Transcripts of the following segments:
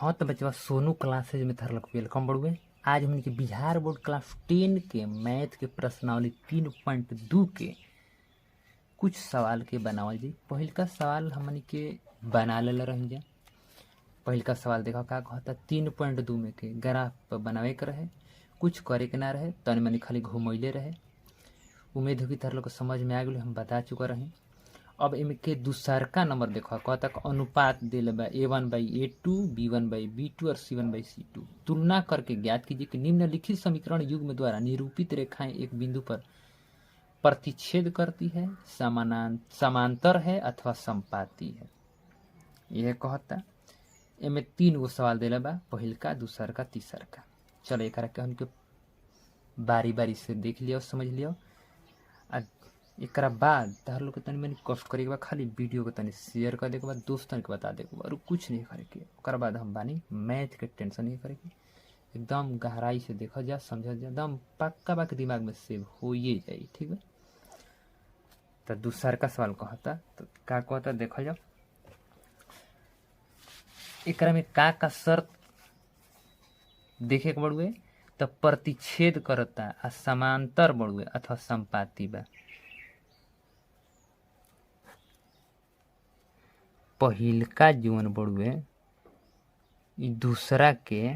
हाँ तो बच्चा सोनू क्लासेज में थरलक वेलकम बड़ुए। आज हमने के बिहार बोर्ड क्लास 10 के मैथ के प्रश्नावली 3.2 के कुछ सवाल के बनावल जी। पहिल का सवाल हमने के बना ले रही जा। पहिल का सवाल देखो का कहता 3.2 में के ग्राफ बनावे के रहे, कुछ करे के ना रहे, तन मनी खाली घुमैले रहे। उम्मीद होगी तार लोग को समझ में आ गई, हम बता चुका रही। अब इनके दूसरका नंबर देखो कहता अनुपात दिल बा A1/A2, B1/B2 और C1/C2। तुलना करके ज्ञात कीजिए कि निम्नलिखित समीकरण युग्म द्वारा निरूपित रेखाएं एक बिंदु पर प्रतिच्छेद करती है, समांतर है अथवा समपाती है। यह कहता इनमें 3 गो सवाल दिला बा, पहिलका, दूसरका, तीसरका। चलो एक हमके बारी बारी से देख लियो, समझ लियो। एक बाद तार लोग के तनी मनी कष्ट करे के बाद खाली वीडियो को तनी शेयर कर दे के बाद दोस्तन के बता दे के और कुछ नहीं करे के। ओकर बाद हम बानी मैथ के टेंशन नहीं करे के, एकदम गहराई से देखा जा, समझा जा, एकदम पक्का बाकी दिमाग में सेव हो ये जाए। ठीक है, तो दूसर का सवाल कहता तो का कहता देखा जाओ। एक में का शर्त देखे के बड़ुए तो प्रतिच्छेद करता आ समांतर बड़ुए अथवा समपाती बा। पहिलका जीवन बड़ुए दूसरा के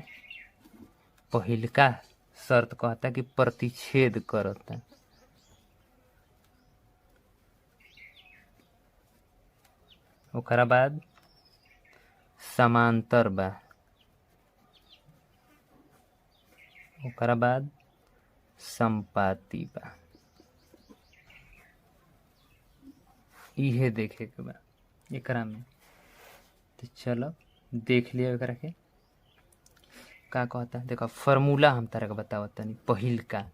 पहिलका शर्त कहता कि प्रतिच्छेद करता। ओकरा बाद समांतर बा। ओकरा बाद समपाती बा। इहे देखे के बा एकरा में। तो चलो देख लिया एकरा के का कहता है। देखो फार्मूला हम तारा के बतावत तनी। पहिल का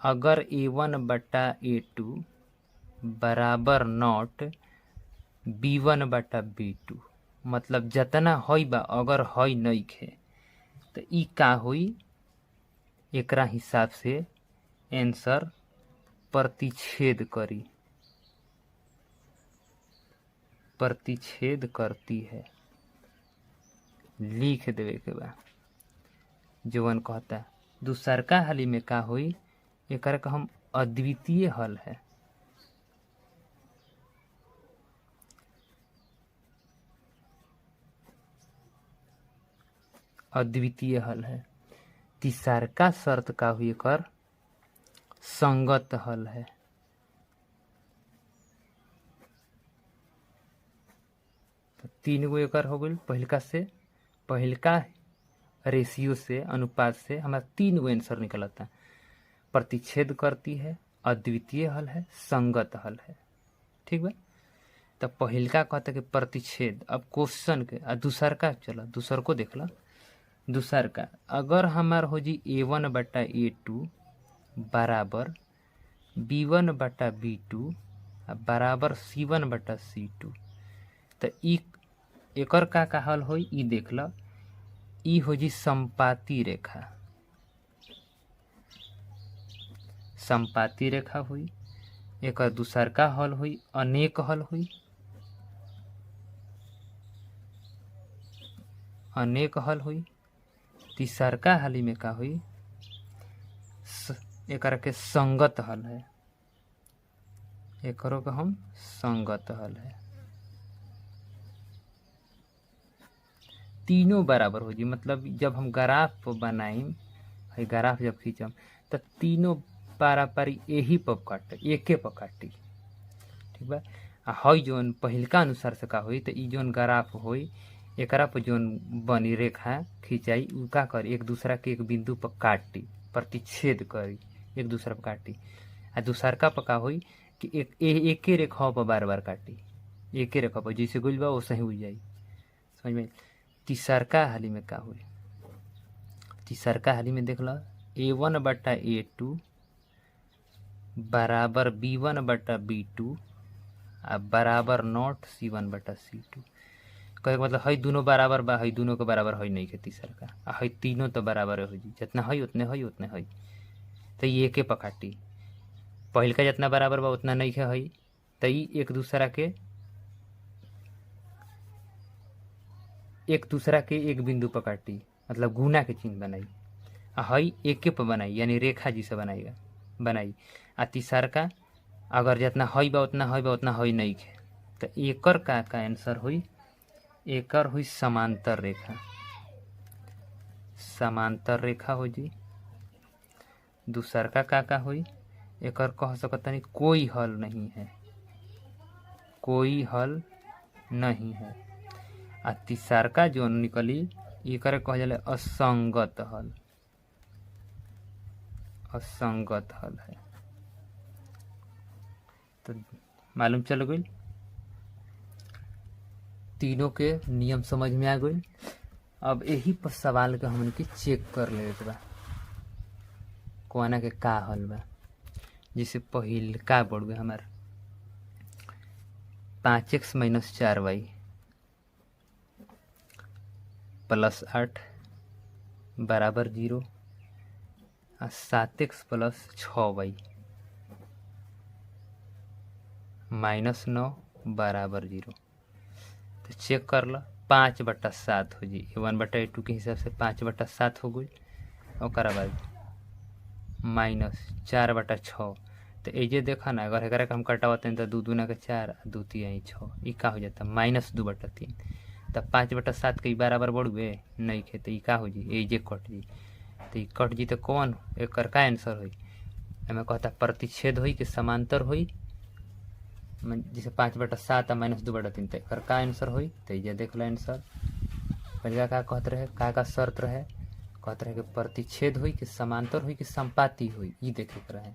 अगर A1/A2 बराबर नॉट B1/B2, मतलब जतना हई बा अगर हई नहीं खे तो ई का हुई, एकरा हिसाब से आंसर प्रतिच्छेद करी, प्रतिच्छेद करती है, लिख देवे के बा जवन कहता। दूसरका हाली में का हुई, एकरा का हम अद्वितीय हल है। अद्वितीय हल है। तीसरका शर्त का हुई, कर संगत हल है। तो 3 गो एकर हो गई। पहिलका रेशियो से, अनुपात से हमारा 3 गो आंसर निकलता। प्रतिच्छेद करती है, अद्वितीय हल है, संगत हल है। ठीक बा। तो पहिलका कहता कि प्रतिच्छेद। अब क्वेश्चन के दूसरका, चलो दूसर को देख लो। दूसरका अगर हमार हो जी A1/A2 बराबर B1/B2 बराबर C1/C2, तो एकर का हल होई, ई देख लो। ई हो जी समपाती रेखा। समपाती रेखा हुई। एक दूसर का हल हुई, अनेक हल हुई। अनेक हल हुई। तीसर का हाली में का हुई, एकरा के संगत हल है। एकरो का हम संगत हल है। तीनों बराबर हो जी, मतलब जब हम ग्राफ बनाइम, ग्राफ जब खींचम तो तीनों पारापारी यही पर काटे, एके पर काटी। ठीक बा। हई जोन पहिलका अनुसार से का हुई, तो ई जोन ग्राफ हुई एकरा पर जोन बनी रेखा खिंचाई उ का करी, एक दूसरा के एक बिंदु पर काटी, प्रतिच्छेद करी, एक दूसरा पर काटी। आ दूसरका पर का हुई कि एके रेखा पर बार बार काटी, एके रेखा पर जैसे गुल बा वैसे ही हो जाई। समझ में। तीसरका हाली में का हुई, तीसरका हाली में देख लो A1/A2 बराबर B1/B2 बराबर नॉट C1/C2। कहे मतलब हई दोनों बराबर बा, हई दोनों के बराबर हई नहीं के तीसरका, हई तीनों तो बराबर हो जी, जितना हई उतने हई उतने हई। तो ये एके पकाटी, पहिलका जितना बराबर बा उतना नहीं है हई, तो एक दूसरा के एक दूसरा के एक बिंदु पर काटी, मतलब गुना के चिन्ह बनाई। हई एके पर बनाई यानी रेखा जी से बनाई। आ तीसर का अगर जितना हई बा उतना हई नहीं खे, तो एकर का आंसर हुई, एकर हुई समांतर रेखा। समांतर रेखा हो जी। दूसर का हुई, एकर कह सकता नहीं कोई हल नहीं है, कोई हल नहीं है। आ तीसर का जो निकली एकर कह जाले असंगत हल, असंगत हल है। तो मालूम चल गई, तीनों के नियम समझ में आ गई। अब यही पर सवाल के हमन के चेक कर लेते बा कोना के का हल बा। जैसे पहिल का बढ़ हमार 5x - 4y + 8 बराबर 0 आ 7x + 6y -9 बराबर 0। तो चेक कर लो, 5/7 हो जी। 1/2 के हिसाब से 5/7 हो गई। और बाद -4/6। तो एजे देखा ना, अगर एक हम कटावते हैं तो 2 दूना के 4, 2 3 6, ये का हो जाता -2/3। तब 5/7 के बराबर बढ़ुए नहीं खे, तो ये का हो जी, एजे कट जी। तो ये कट जी तो कौन एक का आंसर हुई, हमें कहता प्रतिच्छेद हुई कि समांतर हुई। जैसे 5/7 आ -2/3, तो एक का आंसर हुई। तो ये देख लो आंसर। पहले का कहते रहे, का शर्त रहे, कहते रहे कि प्रतिच्छेद हुई कि समांतर हुई कि संपाति हुई, ये देखे के रहे।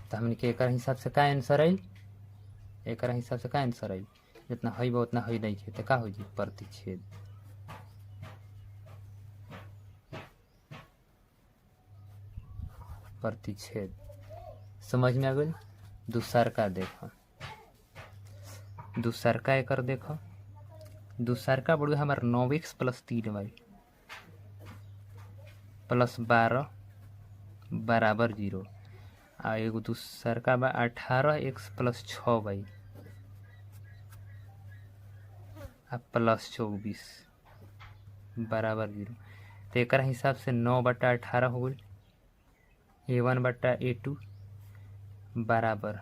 तो हमने के एक हिसाब से का आंसर आई, एक हिसाब से का आंसर आई, जितना हई बा उतना हई नहीं खे, तो का हो जी, प्रतिच्छेद। प्रतिच्छेद समझ में आ गई। दूसर का देखो, दूसर का एक देखो। दूसर का बढ़ गया हमारे 9x + 3y + 12 बराबर 0। आ एगो दूसर का बा 18x + 6y आ +24 बराबर 0। तो एक हिसाब से 9/18 हो गई। A1/A2 बराबर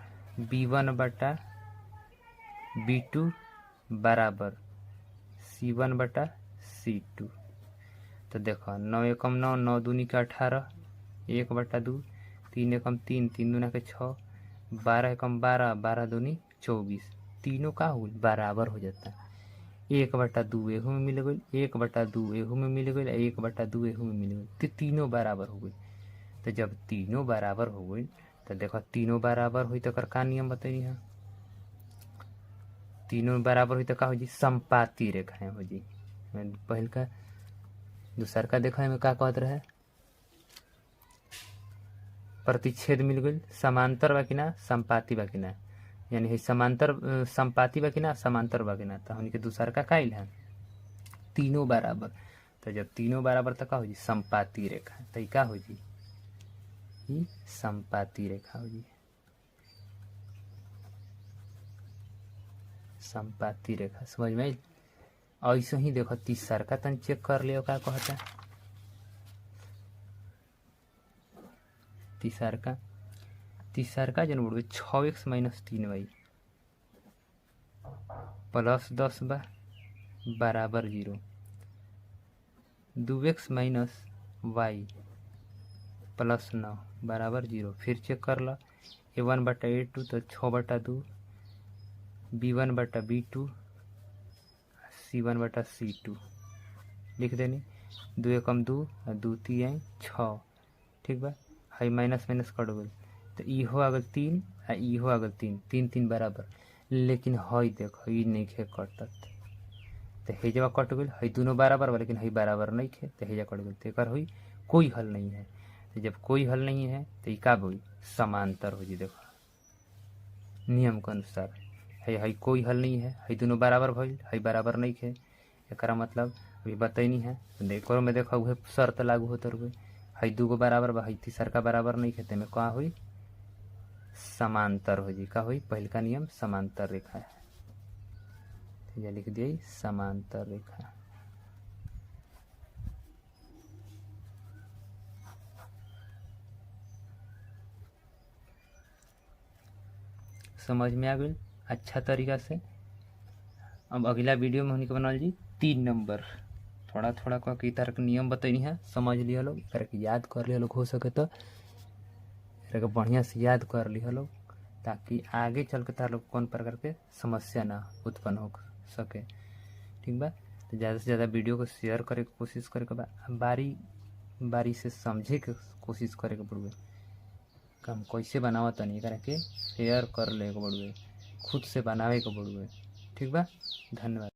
B1/B2 बराबर C1/C2। तो देखो 9 एकम 9, 9 दूनी के 18, 1/2, 3 एकम 3, 3 दूना के 6, 12 एकम 12, 12 दूनी 24। तीनों का हो बराबर हो जाता है। 1/2 एहू में मिल गई, 1/2 एहू में मिल गई, 1/2 एहू में मिल गई। तो तीनों बराबर हो गई। तो जब तीनों बराबर हो गई, तो देखो तीनों बराबर हुई तो का नियम बताइए। यहाँ तीनों बराबर हुई तो का हो जी, संपाती रेखाएं हो जी। पहल का दूसर का देखा में का कहत रहे, प्रतिच्छेद मिल गई, समांतर बा कि ना, संपाती बा कि ना, यानी समांतर संपाती बा कि ना, समांतर बा कि ना। तो हमने के दूसर का काइल है तीनों बराबर। तो जब तीनों बराबर तो का हो जी, संपाती रेखा। तो का हो जी, ये संपाती रेखा हो जी, संपाती रेखा। समझ में आई। ऐसे ही देखो तीसर का तन चेक कर लियो का कहता। तीसर का जन बोल 6x - 3y + 10 बा बराबर 0। 2x - y + 9 बराबर 0। फिर चेक कर लो, A1/A2 तो 6/2, B1/B2, C1/C2 लिख देनी। 2 एकम 2, 2 3 6, ठीक बा। हाई माइनस माइनस कट गई, तो ई हो आ गल 3 आ ई हो आ गल 3, 3 3 बराबर। लेकिन हई देखो ई नहीं खे कटत, तो हेजवा कट गई। हई दोनों बराबर बा लेकिन हई बराबर नहीं खे, तो हेजा कट गई। तो एक हुई कोई हल नहीं है। तो जब कोई हल नहीं है तो का हुई, समांतर हो जी। देखो नियम के अनुसार हई कोई हल नहीं है, हई दोनों बराबर भइल, हई बराबर नहीं खे। एक मतलब अभी बतैनी है, देखो में देखो वह शर्त लागू होते रुए। हई 2 गो बराबर बा, हई तीसर का बराबर नहीं खे, में का हुई, समांतर हो जी। का हुई, पहल का नियम समांतर रेखा है। लिख दिए समांतर रेखा। समझ में आ गई अच्छा तरीका से। अब अगला वीडियो में हमने के बनाल जी 3 नंबर, थोड़ा थोड़ा कह के तरह के नियम बतैनी है, समझ लिया लोग, एकरा के याद कर लिया लोग, हो सके तो एकरा के बढ़िया से याद कर लिया लोग, ताकि आगे चल के तार लोग कौन प्रकार के समस्या ना उत्पन्न हो सके। ठीक बा, तो ज़्यादा से ज़्यादा वीडियो को शेयर करे के कोशिश करे के बा, बारी बारी से समझे के कोशिश करे के पड़ुए, हम कैसे बनावा तनी एकरा के शेयर कर ले के पड़ुए, खुद से बनावे के पड़ुए। ठीक बा, धन्यवाद।